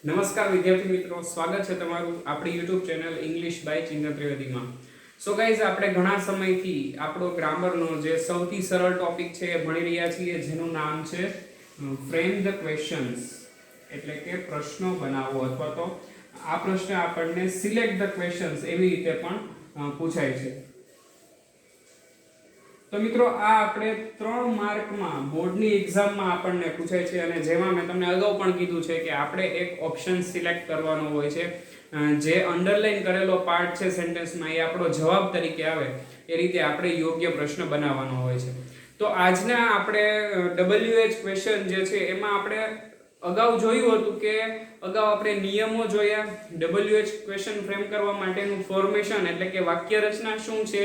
નમસ્કાર વિદ્યાર્થી મિત્રો, સ્વાગત છે તમારું આપણી YouTube channel English by Chintan ત્રિવેદીમાં. સો ગાઈઝ, આપણે ઘણા સમયથી આપણો ગ્રામરનો જે સૌથી સરળ ટોપિક છે એ ભણી રહ્યા છીએ, જેનું નામ છે ફ્રેમ ધ ક્વેશ્ચન્સ, એટલે કે પ્રશ્નો બનાવો, અથવા તો આ પ્રશ્ન આપણને સિલેક્ટ ધ ક્વેશ્ચન્સ એવી રીતે પણ પૂછાય છે. તો મિત્રો, આ આપણે 3 માર્કમાં બોર્ડની એક્ઝામમાં આપણને પૂછાય છે, અને જેમાં મેં તમને અગાઉ પણ કીધું છે કે આપણે એક ઓપ્શન સિલેક્ટ કરવાનો હોય છે. જે અંડરલાઈન કરેલો પાર્ટ છે સેન્ટેન્સમાં, એ આપણો જવાબ તરીકે આવે એ રીતે આપણે યોગ્ય પ્રશ્ન બનાવવાનો હોય છે. તો આજના આપણે WH ક્વેશ્ચન જે છે એમાં આપણે અગાઉ જોયું હતું કે અગાઉ આપણે નિયમો જોયા, WH ક્વેશ્ચન ફ્રેમ કરવા માટેનું ફોર્મેશન એટલે કે વાક્ય રચના શું છે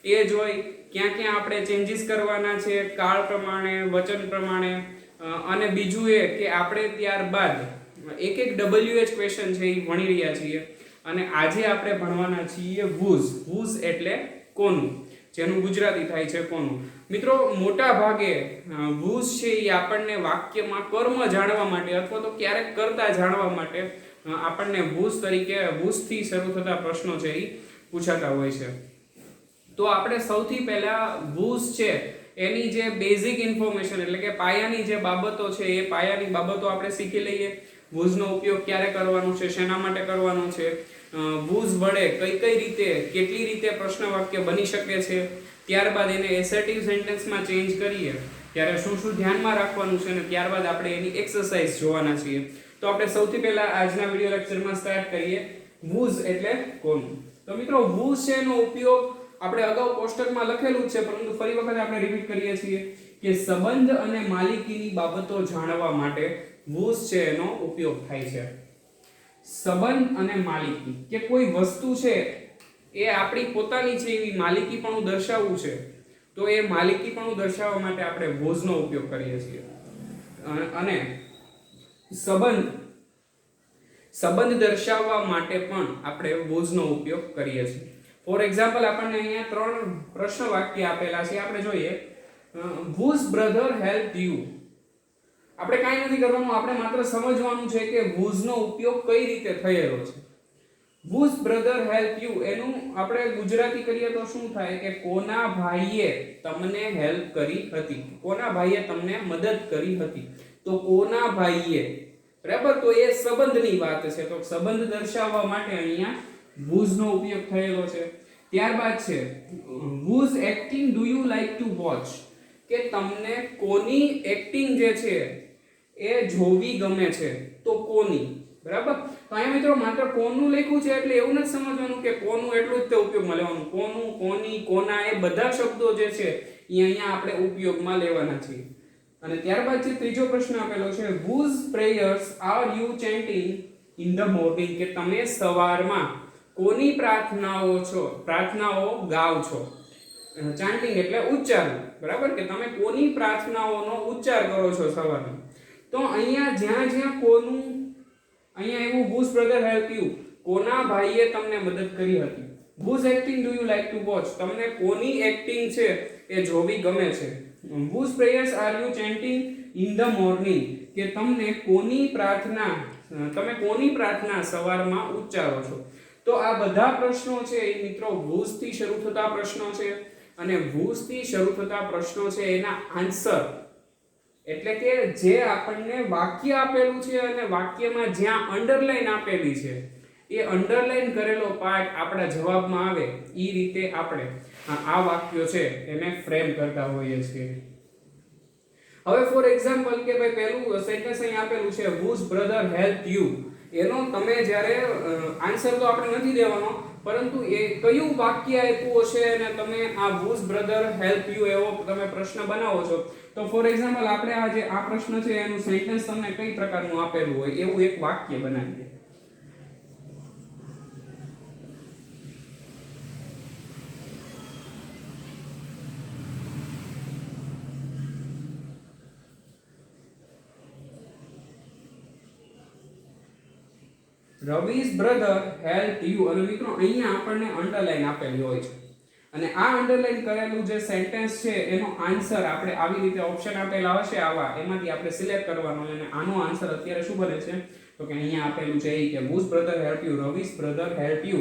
એ જોઈ, ક્યાં ક્યાં આપણે ચેન્જીસ કરવાના છે કાળ પ્રમાણે, વચન પ્રમાણે, અને બીજું એ કે આપણે ત્યારબાદ એક એક WH ક્વેશ્ચન છે એ ભણી રહ્યા છીએ. અને આજે આપણે ભણવાના છીએ whose એટલે કોનું, જેનું ગુજરાતી થાય છે કોનું. મિત્રો, મોટા ભાગે whose છે એ આપણને વાક્યમાં કર્મ જાણવા માટે અથવા તો ક્યારેક કરતા જાણવા માટે આપણને whose તરીકે, whose થી શરૂ થતા પ્રશ્નો છે એ પૂછાતા હોય છે. તો આપણે સૌથી પહેલા whose છે એની જે બેઝિક ઇન્ફોર્મેશન એટલે કે પાયાની જે બાબતો છે એ પાયાની બાબતો આપણે શીખી લઈએ. whose નો ઉપયોગ ક્યારે કરવાનો છે, શેના માટે કરવાનો છે, whose વડે કઈ કઈ રીતે, કેટલી રીતે પ્રશ્ન વાક્ય બની શકે છે, ત્યારબાદ એને એસર્ટિવ સેન્ટેન્સમાં ચેન્જ કરીએ ત્યારે શું શું ધ્યાનમાં રાખવાનું છે, અને ત્યારબાદ આપણે એની એક્સરસાઇઝ જોવાના છીએ. તો આપણે સૌથી પહેલા આજના વિડિયો લેક્ચરમાં સ્ટાર્ટ કરીએ whose એટલે કોનું. તો મિત્રો, whose છે એનો ઉપયોગ આપણે અગાઉ કોષ્ટકમાં લખેલું છે, પરંતુ ફરી વખત આપણે રિપીટ કરીએ છીએ કે સંબંધ અને માલિકીની બાબતો જાણવા માટે whose છે એનો ઉપયોગ થાય છે. સંબંધ અને માલિકી, કે કોઈ વસ્તુ છે એ આપણી પોતાની છે એવી માલિકીપણું દર્શાવવું છે, તો એ માલિકીપણું દર્શાવવા માટે આપણે whose નો ઉપયોગ કરીએ છીએ. અને સંબંધ દર્શાવવા માટે પણ આપણે whose નો ઉપયોગ કરીએ છીએ. ફોર એક્ઝામ્પલ, આપણને અહીંયા 3 પ્રશ્ન વાક્ય આપેલા છે, આપણે જોઈએ. whose brother helped you. આપણે કાંઈ નથી કરવાનું, આપણે માત્ર સમજવાનું છે કે whose નો ઉપયોગ કઈ રીતે થયેલો છે. whose brother helped you એનું આપણે ગુજરાતી કરીએ તો શું થાય કે કોના ભાઈએ તમને હેલ્પ કરી હતી, કોના ભાઈએ તમને મદદ કરી હતી. તો કોના ભાઈએ, બરાબર, તો એ સંબંધની વાત છે, તો સંબંધ દર્શાવવા માટે અહીંયા whose નો ઉપયોગ થયેલો છે. ત્યારબાદ છે whose acting do you like to watch, કે તમને કોની એક્ટિંગ જે છે એ જોવી ગમે છે, તો કોની, બરાબર. તો અહીંયા મિત્રો માત્ર કોનું લખ્યું છે એટલે એવું નથી સમજવાનું કે કોનું એટલું જ તે ઉપયોગમાં લેવાનું. કોનું, કોની, કોના એ બધા શબ્દો જે છે એ અહીંયા આપણે ઉપયોગમાં લેવાના છે. અને ત્યારબાદ જે ત્રીજો પ્રશ્ન આપેલો છે whose prayers are you chanting in the morning, કે તમે સવારમાં કોની પ્રાર્થનાઓ ગાવ છો. ચાન્ટિંગ એટલે ઉચ્ચારણ, બરાબર, કે તમે કોની પ્રાર્થનાઓનો ઉચ્ચાર કરો છો સવારમાં. તો અહીંયા જ્યાં જ્યાં કોનું, અહીંયા એવું whose brother help you, કોના ભાઈએ તમને મદદ કરી હતી. whose acting do you like to watch, તમને કોની એક્ટિંગ છે એ જોવી ગમે છે. whose prayers are you chanting in the morning, કે તમે કોની પ્રાર્થના સવારમાં ઉચ્ચારો છો. તો આ બધા પ્રશ્નો છે એ મિત્રો whose થી શરૂ થતા પ્રશ્નો છે, અને whose થી શરૂ થતા પ્રશ્નો છે એના આન્સર એટલે કે જે આપણને વાક્ય આપેલું છે અને વાક્યમાં જ્યાં અંડરલાઈન આપેલી છે એ અંડરલાઈન કરેલો પાર્ટ આપણા જવાબમાં આવે એ રીતે આપણે આ વાક્યો છે એને ફ્રેમ કરતા હોઈએ છીએ. હવે ફોર એક્ઝામ્પલ કે ભાઈ પહેલું સેન્ટેન્સ અહીં આપેલું છે whose brother helped you, એનો તમે જ્યારે આન્સર તો આપણે નથી દેવાનો, પરંતુ એ કયું વાક્ય આપ્યું છે અને તમે આ whose brother help you એવો તમે પ્રશ્ન બનાવો છો. તો ફોર એક્ઝામ્પલ આપણે આ પ્રશ્ન છે એનું સેન્ટેન્સ તમને કઈ પ્રકારનું આપેલું હોય એવું એક વાક્ય બનાવીએ. રવિ's brother helped you, અને મિત્રો અહીંયા આપણને અંડરલાઈન આપેલી હોય છે. અને આ અંડરલાઈન કરેલું જે સેન્ટેન્સ છે એનો આન્સર આપણે આવી રીતે ઓપ્શન આપેલા હશે આવા, એમાંથી આપણે સિલેક્ટ કરવાનો અને આનો આન્સર અત્યારે શું બને છે તો કે અહીંયા આપેલું છે કે whose brother help you, Ravish brother help you,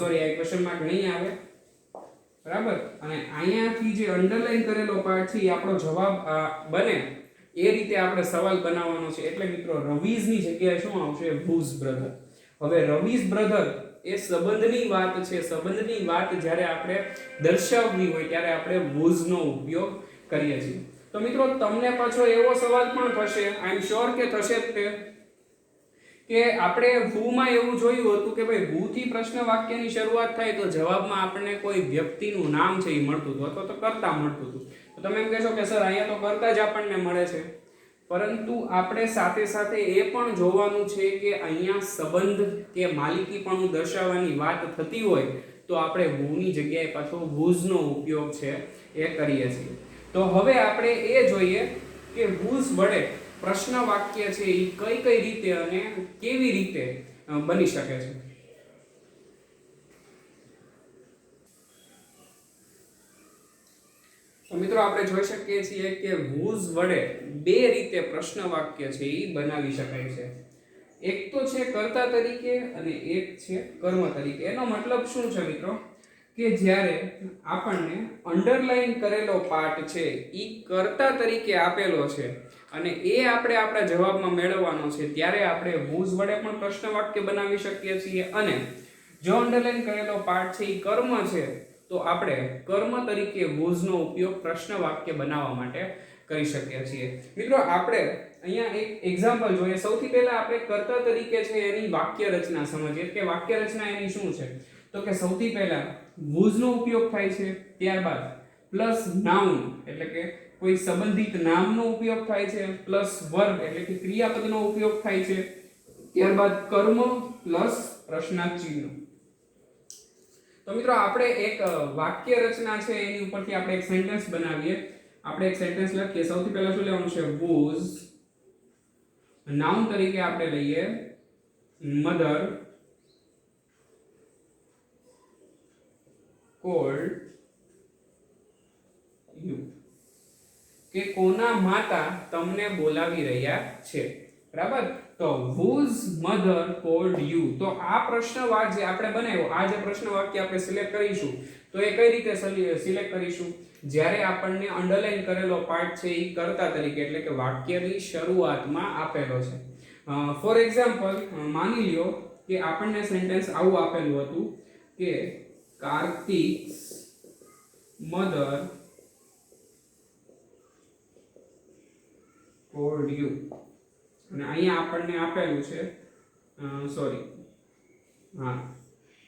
sorry આ ક્વેશ્ચન માર્ક નહીં આવે, બરાબર. અને અહીંયાથી જે અંડરલાઈન કરેલો પાર્ટ છે એ આપણો જવાબ બને એ રીતે આપણે સવાલ બનાવવાનો છે. એટલે મિત્રો રવિશની જગ્યાએ શું આવશે? whose brother. હવે રવિશ બ્રધર એ સંબંધની વાત છે. સંબંધની વાત જ્યારે આપણે દર્શાવવી હોય ત્યારે આપણે whose નો ઉપયોગ કરીએ છીએ. તો મિત્રો તમને પાછો એવો સવાલ પણ થશે, આઈ એમ શ્યોર કે થશે જ તે, કે આપણે who માં એવું જોયું હતું કે ભાઈ who થી પ્રશ્ન વાક્યની શરૂઆત થાય તો જવાબમાં આપણને કોઈ વ્યક્તિનું નામ છે એ મળતું હતું અથવા તો કર્તા મળતું હતું. તો તમે એમ કહેશો કે સર અહીંયા તો કર્તા જ આપણને મળે છે, પરંતુ આપણે સાથે સાથે એ પણ જોવાનું છે કે અહીંયા સંબંધ કે માલિકીપણું દર્શાવવાની વાત થતી હોય તો આપણે who ની જગ્યાએ પાછો whose નો ઉપયોગ છે એ કરીએ છીએ. તો હવે આપણે એ જોઈએ કે whose વડે પ્રશ્ન વાક્ય છે એ કઈ કઈ રીતે અને કેવી રીતે બની શકે છે. તો મિત્રો આપણે જોઈ શકીએ છીએ કે whose વડે બે રીતે પ્રશ્ન વાક્ય છે એ બનાવી શકાય છે. એક તો છે કર્તા તરીકે અને એક છે કર્મ તરીકે. એનો મતલબ શું છે મિત્રો કે જ્યારે આપણને અંડરલાઈન કરેલો પાર્ટ છે એ કર્તા તરીકે આપેલો છે અને એ આપણે આપણા જવાબમાં મેળવવાનો છે ત્યારે આપણે whose વડે પણ પ્રશ્ન વાક્ય બનાવી શકીએ છીએ. અને જો અંડરલાઈન કરેલો પાર્ટ છે એ કર્મ છે તો આપણે કર્મ તરીકે whose નો ઉપયોગ પ્રશ્ન વાક્ય બનાવવા માટે કરી શકીએ છીએ. મિત્રો આપણે અહીંયા એક એક્ઝામ્પલ જોઈએ. સૌથી પહેલા આપણે કર્તા તરીકે છે એની વાક્ય રચના સમજીએ કે વાક્ય રચના એની શું છે. તો કે સૌથી પહેલા whose નો ઉપયોગ થાય છે, ત્યારબાદ પ્લસ નાઉન એટલે કે કોઈ સંબંધિત નામનો ઉપયોગ થાય છે, પ્લસ વર્બ એટલે કે ક્રિયાપદનો ઉપયોગ થાય છે, ત્યારબાદ કર્મ પ્લસ પ્રશ્નાર્થ ચિહ્ન. તો મિત્રો આપણે એક વાક્ય રચના છે એની ઉપરથી આપણે એક સેન્ટેન્સ બનાવીએ. આપણે એક સેન્ટેન્સ લખીએ. સૌથી પહેલા શું લેવાનું છે? whose નાઉન તરીકે આપણે લઈએ મધર called you, કે કોના માતા તમને બોલાવી રહ્યા છે, બરાબર. તો whose mother called you. તો આ પ્રશ્ન વાક્ય જે આપણે બનાવ્યો, આ જે પ્રશ્ન વાક્ય આપણે સિલેક્ટ કરીશું તો એ કઈ રીતે સિલેક્ટ કરીશું? જ્યારે આપણને અંડરલાઈન કરેલો પાર્ટ છે એ કર્તા તરીકે એટલે કે વાક્યની શરૂઆતમાં આપેલો છે. ફોર એક્ઝામ્પલ માની લ્યો કે આપણને સેન્ટેન્સ આવું આપેલું હતું કે કાર્તિક્સ મધર called you, અને અહીંયા આપણને આપેલું છે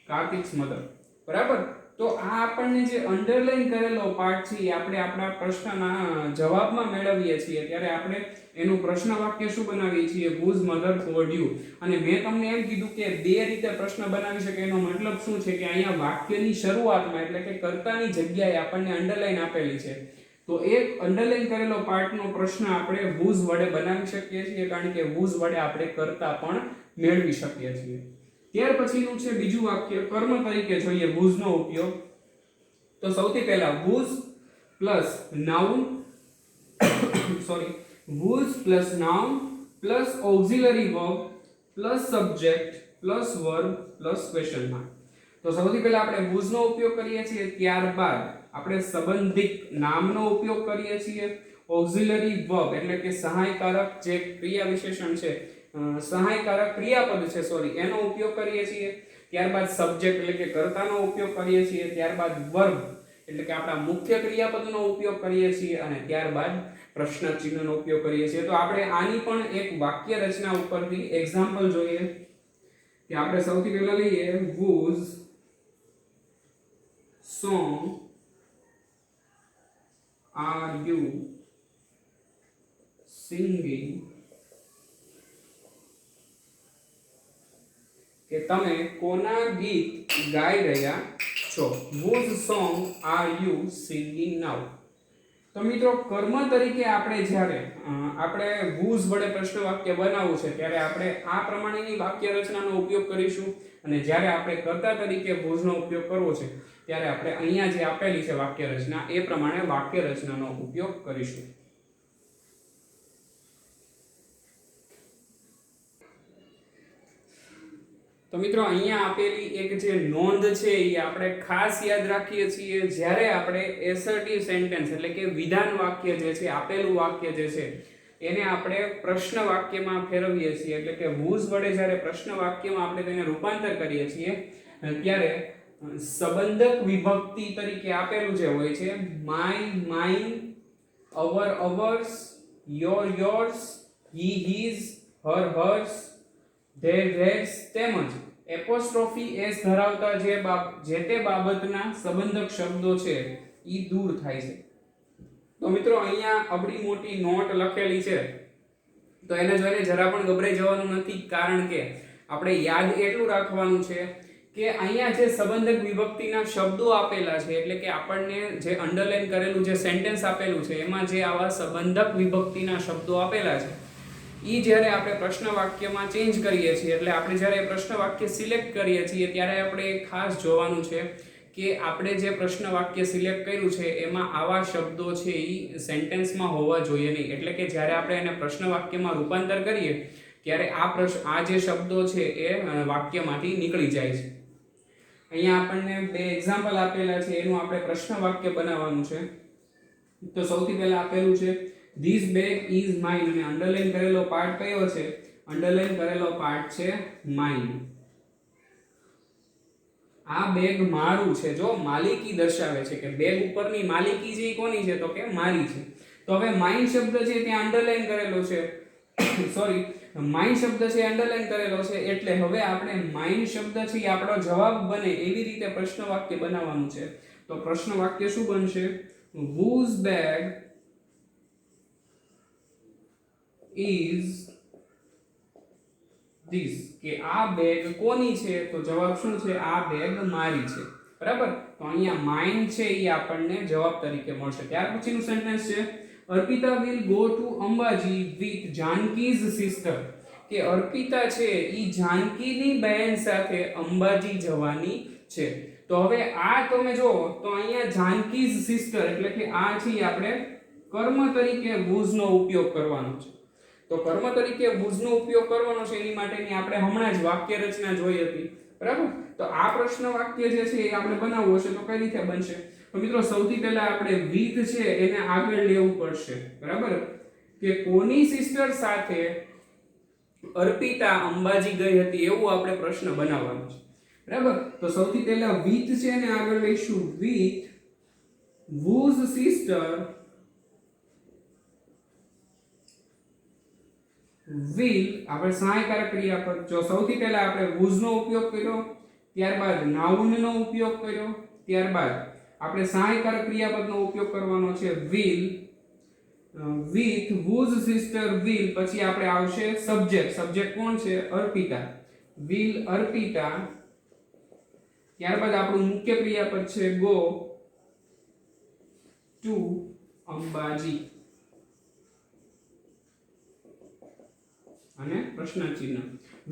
કાર્તિક્સ મધર, બરાબર. તો આ આપણને જે અંડરલાઈન કરેલો પાર્ટ છે એ આપણે આપણા પ્રશ્નના જવાબમાં મેળવીએ છીએ ત્યારે આપણે એનું પ્રશ્ન વાક્ય શું બનાવીએ છીએ? whose mother called you. અને મેં તમને એમ કીધું કે બે રીતે પ્રશ્ન બનાવી શકે. એનો મતલબ શું છે કે અહીંયા વાક્યની શરૂઆતમાં એટલે કે કર્તાની જગ્યાએ આપણને અંડરલાઈન આપેલી છે તો એક અંડરલાઈન કરેલો પાર્ટનો પ્રશ્ન આપણે whose વડે બનાવી શકીએ છીએ કારણ કે whose વડે આપણે કર્તા પણ મેળવી શકીએ છીએ. ત્યાર પછીનું છે બીજું વાક્ય કર્મ તરીકે જોઈએ whose નો ઉપયોગ. તો સૌથી પહેલા whose plus noun whose plus noun plus auxiliary verb plus subject plus verb plus question mark. તો સૌથી પહેલા આપણે whose નો ઉપયોગ કરીએ છીએ, ત્યારબાદ આપણે સંબંધિત નામનો ઉપયોગ કરીએ છીએ, ઓક્ઝિલરી વર્બ એટલે કે સહાયકારક જે ક્રિયા વિશેષણ છે, સહાયકારક ક્રિયાપદ છે એનો ઉપયોગ કરીએ છીએ, ત્યારબાદ સબ્જેક્ટ એટલે કે કર્તાનો ઉપયોગ કરીએ છીએ, ત્યારબાદ વર્બ એટલે કે આપણા મુખ્ય ક્રિયાપદનો ઉપયોગ કરીએ છીએ અને ત્યારબાદ પ્રશ્ન ચિહ્નનો ઉપયોગ કરીએ છીએ. તો આપણે આની પણ એક વાક્ય રચના ઉપરથી એક્ઝામ્પલ જોઈએ કે આપણે સૌથી પહેલા લઈએ whose song are you singing, કે તમે કોના ગીત ગાઈ રહ્યા છો? whose song are you singing now. તો મિત્રો કર્મ તરીકે આપણે જ્યારે આપણે whose વડે પ્રશ્ન વાક્ય બનાવવું છે ત્યારે આપણે આ પ્રમાણેની વાક્ય રચનાનો ઉપયોગ કરીશું અને જ્યારે આપણે કર્તા તરીકે whose નો ઉપયોગ કરવો છે ત્યારે આપણે અહીંયા જે આપેલી છે વાક્ય રચના એ પ્રમાણે વાક્ય રચનાનો ઉપયોગ કરીશું. તો મિત્રો અહીંયા આપેલી એક જે નોંધ છે એ આપણે ખાસ યાદ રાખીએ છીએ જ્યારે આપણે એસર્ટિવ સેન્ટેન્સ એટલે કે વિધાન વાક્ય જે છે આપેલું વાક્ય જે છે એને આપણે પ્રશ્ન વાક્યમાં ફેરવીએ છીએ એટલે કે whose વડે જ્યારે પ્રશ્ન વાક્યમાં આપણે તેને રૂપાંતર કરીએ છીએ ત્યારે સંબંધક વિભક્તિ તરીકે આપેલું જે હોય છે my, mine, our, ours, your, yours, he, his, her, hers, their, theirs તેમજ એપોસ્ટ્રોફી એસ ધરાવતા જે તે બાબતના સંબંધક શબ્દો છે એ દૂર થાય છે. તો મિત્રો અહીંયા અબડી મોટી નોટ લખેલી છે તો એને જોઈને જરા પણ ગભરાઈ જવાનું નથી, કારણ કે આપણે યાદ એટલું રાખવાનું છે કે અહીંયા જે સંબંધક વિભક્તિના શબ્દો આપેલા છે એટલે કે આપણને જે અંડરલાઈન કરેલું જે સેન્ટેન્સ આપેલું છે એમાં જે આવા સંબંધક વિભક્તિના શબ્દો આપેલા છે ઈ જ્યારે આપણે પ્રશ્ન વાક્યમાં ચેન્જ કરીએ છીએ એટલે આપણે જ્યારે પ્રશ્ન વાક્ય સિલેક્ટ કરીએ છીએ ત્યારે આપણે ખાસ જોવાનું છે કે આપણે જે પ્રશ્ન વાક્ય સિલેક્ટ કર્યું છે એમાં આવા શબ્દો છે એ સેન્ટેન્સમાં હોવા જોઈએ નહીં. એટલે કે જ્યારે આપણે એને પ્રશ્ન વાક્યમાં રૂપાંતર કરીએ ત્યારે આ જે શબ્દો છે એ વાક્યમાંથી નીકળી જાય છે. અહીંયા આપણને બે એક્ઝામ્પલ આપેલા છે એનું આપણે પ્રશ્ન વાક્ય બનાવવાનું છે. તો સૌથી પહેલા આપેલું છે This bag is mine અને અંડરલાઈન કરેલો પાર્ટ કયો છે? અંડરલાઈન કરેલો પાર્ટ છે mine. આ બેગ મારું છે. જો માલિકી દર્શાવે છે કે બેગ ઉપરની માલિકી છે કોની છે તો કે મારી છે. તો હવે માઇન શબ્દ છે ત્યાં અંડરલાઈન કરેલો છે સોરી માઇન શબ્દ છે અંડરલાઈન કરેલો છે એટલે હવે આપણે માઇન શબ્દ છે એ આપણો જવાબ બને એવી રીતે પ્રશ્ન વાક્ય બનાવવાનું છે. તો પ્રશ્ન વાક્ય શું બનશે? Whose bag is this? કે આ બેગ કોની છે? તો જવાબ શું છે? આ બેગ મારી છે. બરાબર. તો અહીંયા માઇન છે એ આપણને જવાબ તરીકે મળશે. ત્યાર પછીનું સેન્ટેન્સ છે Arpita will go to Ambaji with જાનકી's sister. કે અર્પિતા છે ઈ જાનકીની બહેન સાથે અંબાજી જવાની છે. તો હવે આ તમે જો તો અહીંયા જાનકી's sister એટલે કે આ છે આપણે કર્મ તરીકે whose નો ઉપયોગ કરવાનો છે. તો કર્મ તરીકે whose નો ઉપયોગ કરવાનો છે એની માટેની આપણે હમણાં જ વાક્ય રચના જોઈ હતી. બરાબર. તો આ પ્રશ્ન વાક્ય જે છે એ આપણે બનાવવું હશે તો કઈ રીતે બનશે? તો મિત્રો સૌથી પહેલા આપણે with છે એને આગળ લેવું પડશે. બરાબર. કે કોની સિસ્ટર સાથે અર્પિતા અંબાજી ગઈ હતી એવું આપણે પ્રશ્ન બનાવવાનો છે. બરાબર. તો સૌથી પહેલા with છે એને આગળ લઈશું with whose sister will આપણે સહાયકારક ક્રિયાપદ. જો સૌથી પહેલા આપણે whose નો ઉપયોગ કર્યો, ત્યારબાદ noun નો ઉપયોગ કર્યો, ત્યારબાદ આપણે સહાયકારક ક્રિયાપદનો ઉપયોગ કરવાનો છે will with whose sister will પછી આપણે આવશે સબ્જેક્ટ. સબ્જેક્ટ કોણ છે? અર્પિતા. will અર્પિતા. ત્યારબાદ આપણું મુખ્ય ક્રિયાપદ છે go to અંબાજી અને પ્રશ્ન ચિહ્ન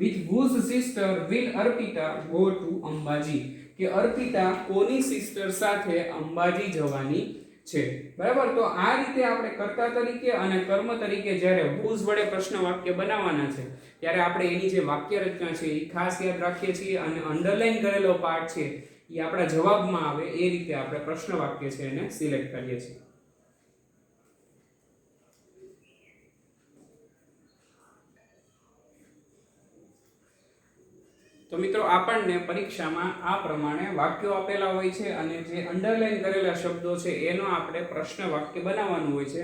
with whose sister will Arpita go to Ambaji. કે અર્પિતા કોની સિસ્ટર સાથે અંબાજી જવાની છે. બરાબર. તો આ રીતે આપણે કર્તા તરીકે અને કર્મ તરીકે જ્યારે whose વડે પ્રશ્ન વાક્ય બનાવવાના છે ત્યારે આપણે એની જે વાક્ય રચના છે એ ખાસ યાદ રાખીએ છીએ અને અંડરલાઈન કરેલો પાર્ટ છે એ આપણા જવાબમાં આવે એ રીતે આપણે પ્રશ્ન વાક્ય છે એને સિલેક્ટ કરીએ છીએ. તો મિત્રો આપણને પરીક્ષામાં આ પ્રમાણે વાક્યો આપેલા હોય છે અને જે અંડરલાઈન કરેલા શબ્દો છે એનો આપણે પ્રશ્ન વાક્ય બનાવવાનું હોય છે.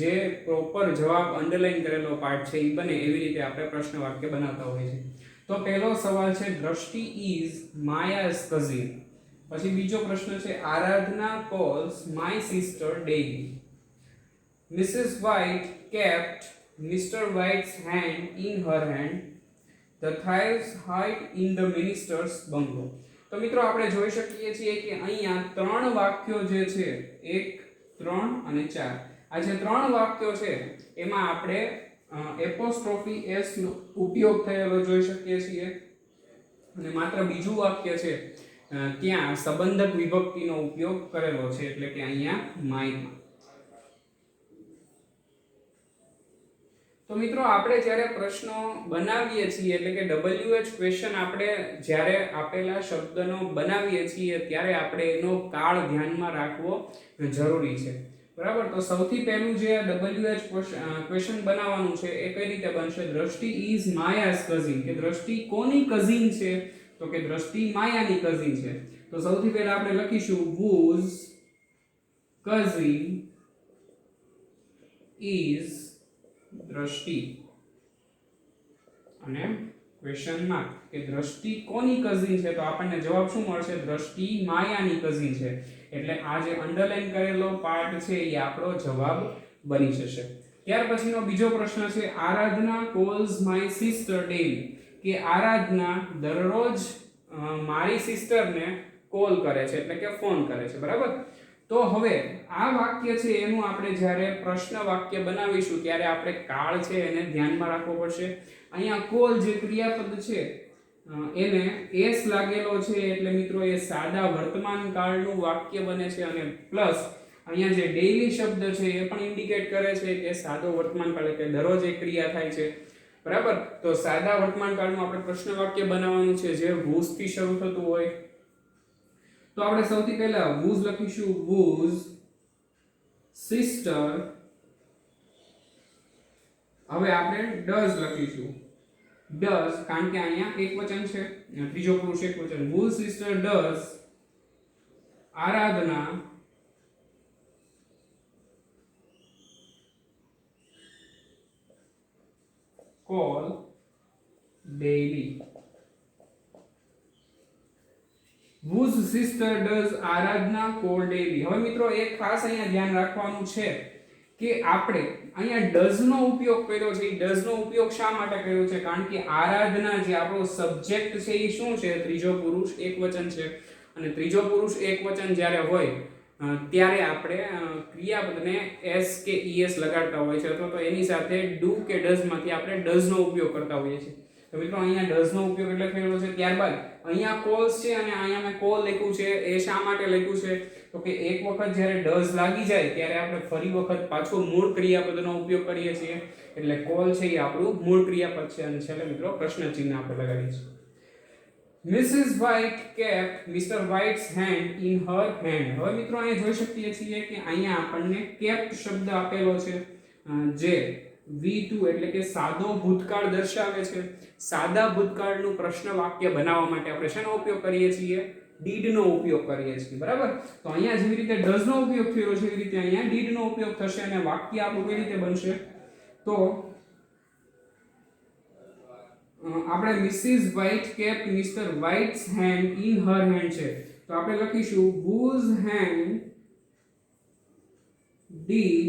જે પ્રોપર જવાબ અંડરલાઈન કરેલો પાર્ટ છે એ બને એવી રીતે આપણે પ્રશ્ન વાક્ય બનાવતા હોય છે. તો પહેલો સવાલ છે દ્રષ્ટિ ઇઝ માયા's cousin. પછી બીજો પ્રશ્ન છે આરાધના calls my sister daily. Mrs. White kept Mr. White's hand in her hand. The thieves hide in the minister's bungalow. તો મિત્રો આપણે જોઈ શકીએ છીએ કે અહીંયા ત્રણ વાક્યો જે છે 1, 3 અને 4 આ જે ત્રણ વાક્યો છે એમાં આપણે એપોસ્ટ્રોફી s નો ઉપયોગ થયેલો જોઈ શકીએ છીએ અને માત્ર બીજું વાક્ય છે ત્યાં સંબંધક વિભક્તિનો ઉપયોગ કરેલો છે, એટલે કે અહીંયા માયમાં. તો મિત્રો આપણે જ્યારે પ્રશ્નો બનાવીએ છીએ એટલે કે WH ક્વેશ્ચન આપણે જ્યારે આપેલા શબ્દનો બનાવીએ છીએ ત્યારે આપણે એનો કાળ ધ્યાનમાં રાખવો જરૂરી છે. બરાબર. તો સૌથી પહેલું જે WH ક્વેશ્ચન બનાવવાનું છે એ કઈ રીતે બનશે? દ્રષ્ટિ ઇઝ માયાસ કઝિન, કે દ્રષ્ટિ કોની કઝિન છે? તો કે દ્રષ્ટિ માયાની કઝિન છે. તો સૌથી પહેલા આપણે લખીશું whose cousin is દ્રષ્ટિ, અને ક્વેશ્ચન માર્ક કે દ્રષ્ટિ કોની કઝિન છે? તો આપણને જવાબ શું મળશે? દ્રષ્ટિ માયાની કઝિન છે. એટલે આ જે અંડરલાઈન કરેલો પાર્ટ છે એ આપણો જવાબ બની જશે. ત્યાર પછીનો બીજો પ્રશ્ન છે, આરાધના કોલ્સ માય સિસ્ટર ડેલી, કે આરાધના દરરોજ મારી સિસ્ટરને કોલ કરે છે, એટલે કે ફોન કરે છે. બરાબર. તો હવે આ વાક્ય છે એનું આપણે જ્યારે પ્રશ્ન વાક્ય બનાવીશું ત્યારે આપણે કાળ છે એને ધ્યાનમાં રાખવો પડશે. અહીંયા કોલ જે ક્રિયાપદ છે એને એસ લાગેલો છે એટલે મિત્રો એ સાદા વર્તમાન કાળનું વાક્ય બને છે, અને પ્લસ અહીંયા જે ડેઈલી શબ્દ છે એ પણ ઇન્ડિકેટ કરે છે કે સાદો વર્તમાન કાળ એટલે દરરોજ એક ક્રિયા થાય છે. બરાબર. તો સાદા વર્તમાન કાળનું આપણે પ્રશ્ન વાક્ય બનાવવાનું છે જે whose થી શરૂ થતું હોય. તો આપણે સૌથી પહેલા whose લખીશું, whose sister. હવે આપણે does લખીશું, does, કારણ કે અહીંયા એકવચન છે, ત્રીજો પુરુષ એકવચન. whose sister does Aradhana call daily. whose sister does Aradhana call daily. હવે મિત્રો એક ખાસ અહીંયા ધ્યાન રાખવાનું છે કે આપણે અહીંયા does નો ઉપયોગ કર્યો છે. એ does નો ઉપયોગ શા માટે કર્યો છે? કારણ કે આરાધના જે આપણો સબ્જેક્ટ છે એ શું છે? ત્રીજો પુરુષ એકવચન છે, અને ત્રીજો પુરુષ એકવચન જ્યારે હોય ત્યારે આપણે ક્રિયાપદને s કે es લગાડતા હોય છે, અથવા તો એની સાથે do કે does માંથી આપણે does નો ઉપયોગ કરતા હોઈએ છીએ. તો મિત્રો અહીંયા does નો ઉપયોગ એટલે થયેલો છે. ત્યારબાદ અહીંયા calls છે અને અહીંયા મેં call લખ્યું છે. એ શા માટે લખ્યું છે? તો કે એક વખત જ્યારે does લાગી જાય ત્યારે આપણે ફરી વખત પાછો મૂળ ક્રિયાપદનો ઉપયોગ કરીએ છીએ, એટલે call છે એ આપણું મૂળ ક્રિયાપદ છે. અને છેલ્લે મિત્રો પ્રશ્ન ચિહ્ન આપણે લગાડીએ છીએ. Mrs. White kept Mr. White's hand in her hand. હવે મિત્રો અહીંયા જોઈ શકીએ છીએ કે અહીંયા આપણને kept શબ્દ આપેલો છે જે V2 એટલે કે સાદો ભૂતકાળ દર્શાવે છે. સાદા ભૂતકાળનું પ્રશ્ન વાક્ય બનાવવા માટે આપણે શેનો ઉપયોગ કરીએ છીએ? did નો ઉપયોગ કરીએ છીએ. બરાબર. તો અહીંયા જેવી રીતે does નો ઉપયોગ થયો છે એવી રીતે અહીંયા did નો ઉપયોગ થશે, અને વાક્ય આપણું કેવી રીતે બનશે? તો આપણે Mrs. White kept Mr. White's hand in her hand છે, તો આપણે લખીશું whose hand did.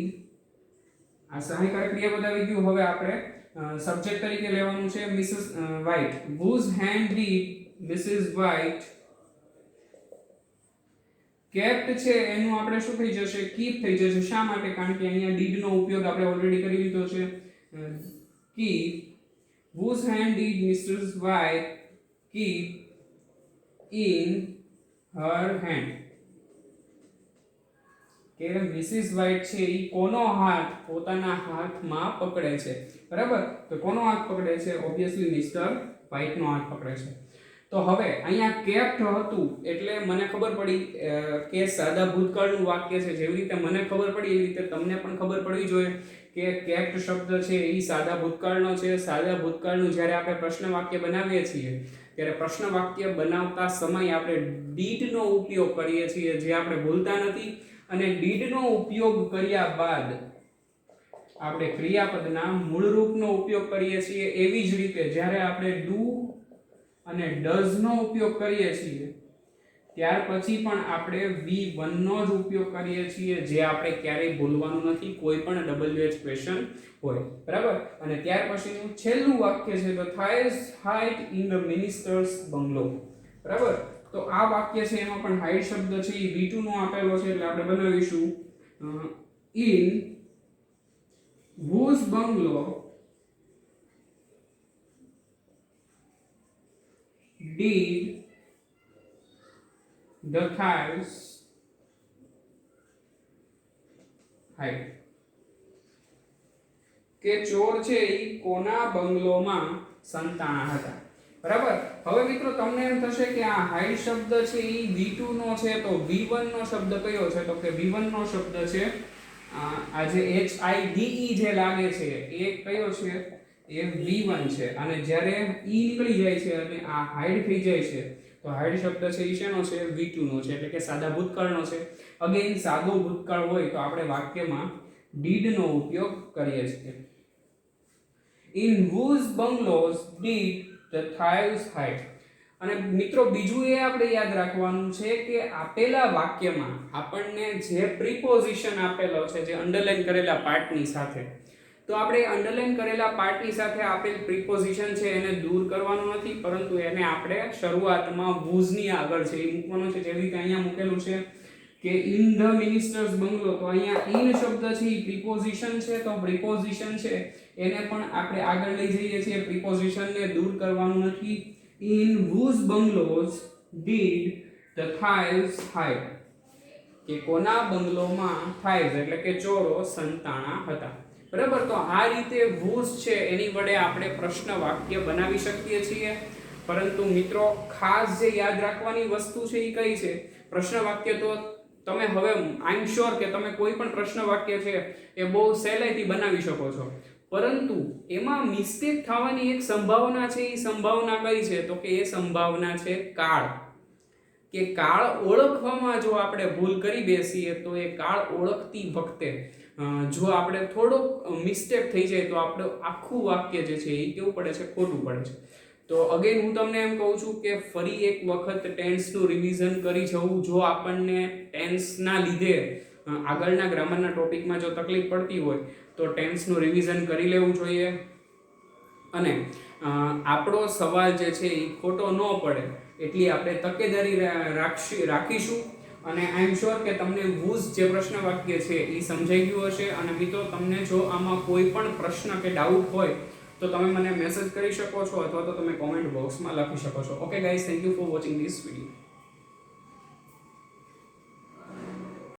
આ સહાયકારક ક્રિયાપદ આવી ગયું. હવે આપણે સબ્જેક્ટ તરીકે લેવાનું છે Mrs. White. whose hand did Mrs. White kept છે એનું આપણે શું થઈ જશે? keep થઈ જશે. શા માટે? કારણ કે અહીંયા did નો ઉપયોગ આપણે ઓલરેડી કરી લીધો છે. keep. whose hand did Mrs. White keep in her hand? કે મિસિસ વ્હાઇટ છે એ કોનો હાથ પોતાના હાથમાં પકડે છે. બરાબર. તો કોનો હાથ પકડે છે? ઓબ્વિયસલી મિસ્ટર વ્હાઇટનો હાથ પકડે છે. તો હવે અહીંયા કેપ્ટ હતું એટલે મને ખબર પડી કે સાદા ભૂતકાળનું વાક્ય છે. જેવી રીતે મને ખબર પડી એવી રીતે તમને પણ ખબર પડવી જોઈએ કે કેપ્ટ શબ્દ છે એ સાદા ભૂતકાળનો છે. સાદા ભૂતકાળનું જ્યારે આપણે પ્રશ્ન વાક્ય બનાવીએ છીએ ત્યારે પ્રશ્ન વાક્ય બનાવતા સમયે આપણે did નો ઉપયોગ કરીએ છીએ, જે આપણે ભૂલતા નથી. અને did નો ઉપયોગ કર્યા બાદ આપણે ક્રિયાપદના મૂળ રૂપનો ઉપયોગ કરીએ છીએ. એવી જ રીતે જ્યારે આપણે do અને does નો ઉપયોગ કરીએ છીએ ત્યાર પછી પણ આપણે V1 નો જ ઉપયોગ કરીએ છીએ, જે આપણે ક્યારેય ભૂલવાનું નથી કોઈ પણ WH ક્વેશ્ચન હોય. બરાબર. અને ત્યાર પછીનું છેલ્લું વાક્ય છે the thighs hide in the minister's bungalow. બરાબર. તો આ વાક્ય છે એમાં પણ હાઇડ શબ્દ છે એ V2 નો આપેલો છે, એટલે આપણે બનાવીશું in whose bungalow did the thighs height. કે ચોર છે એ કોના બંગલોમાં સંતાણા હતા. બરાબર. હવે મિત્રો તમને એમ થશે કે આ હાઈટ શબ્દ છે એ V2 નો છે, તો V1 નો શબ્દ કયો છે? તો કે V1 નો શબ્દ છે આ જે HIDE જે લાગે છે એ કયો છે? એ V1 છે. અને જ્યારે E નીકળી જાય છે અને આ હાઈડ થઈ જાય છે તો હાઈડ શબ્દ છે એ શેનો છે? V2 નો છે, એટલે કે સાદા ભૂતકાળનો છે. અગેન સાદો ભૂતકાળ હોય તો આપણે વાક્યમાં did નો ઉપયોગ કરીએ છીએ. In whose bungalows did the thieves hide? અને મિત્રો બીજું એ આપણે યાદ રાખવાનું છે કે આપેલા વાક્યમાં આપણને જે પ્રિપોઝિશન આપેલો છે, જે અંડરલાઈન કરેલા પાર્ટની સાથે, તો આપણે અંડરલાઈન કરેલા પાર્ટની સાથે આપેલ પ્રિપોઝિશન છે એને દૂર કરવાનું નથી, પરંતુ એને આપણે શરૂઆતમાં whose ની આગળ છે એ મૂકવાનું છે. જેવી રીતે અહીંયા મૂકેલું છે કે in the minister's bungalow, તો અહીંયા in શબ્દ છે એ પ્રિપોઝિશન છે, તો પ્રિપોઝિશન છે એને પણ આપણે આગળ લઈ જઈએ છીએ, પ્રિપોઝિશનને દૂર કરવાનું નથી. In whose bungalows did the thieves hide? કે કોના બંગલોમાં thieves એટલે કે ચોરો સંતાણા હતા. બરાબર. તો આ રીતે whose છે એની વડે આપણે પ્રશ્ન વાક્ય બનાવી શકીએ છીએ. પરંતુ મિત્રો ખાસ જે યાદ રાખવાની વસ્તુ છે એ કઈ છે? પ્રશ્ન વાક્ય તો તમે હવે આઈ એમ શ્યોર કે તમે કોઈ પણ પ્રશ્ન વાક્ય છે એ બહુ સહેલાઈથી બનાવી શકો છો, પરંતુ એમાં મિસ્ટેક થવાની એક સંભાવના છે. એ સંભાવના કઈ છે? તો કે એ સંભાવના છે કાળ. કે કાળ ઓળખવામાં જો આપણે ભૂલ કરી બેસીએ તો એ કાળ ઓળખતી વખતે જો આપણે થોડોક મિસ્ટેક થઈ જાય તો આપણું આખું વાક્ય જે છે એ કેવું પડે છે? ખોટું પડે છે. તો અગેન હું તમને એમ કહું છું કે ફરી એક વખત ટેન્સનું રિવિઝન કરી જવું. જો આપણને ટેન્સના લીધે આગળના ગ્રામરના ટોપિકમાં જો તકલીફ પડતી હોય તો ટેન્સનું રિવિઝન કરી લેવું જોઈએ. અને આપણો સવાલ જે છે એ ખોટો ન પડે એટલી આપણે તકેદારી રાખીશું. અને આઈ એમ શ્યોર કે તમને whose જે પ્રશ્ન વાક્ય છે એ સમજાઈ ગયું હશે. અને મિત્રો તમને જો આમાં કોઈ પણ પ્રશ્ન કે ડાઉટ હોય તો તમે મને મેસેજ કરી શકો છો અથવા તો તમે કોમેન્ટ બોક્સમાં લખી શકો છો. Okay guys, thank you for watching this video.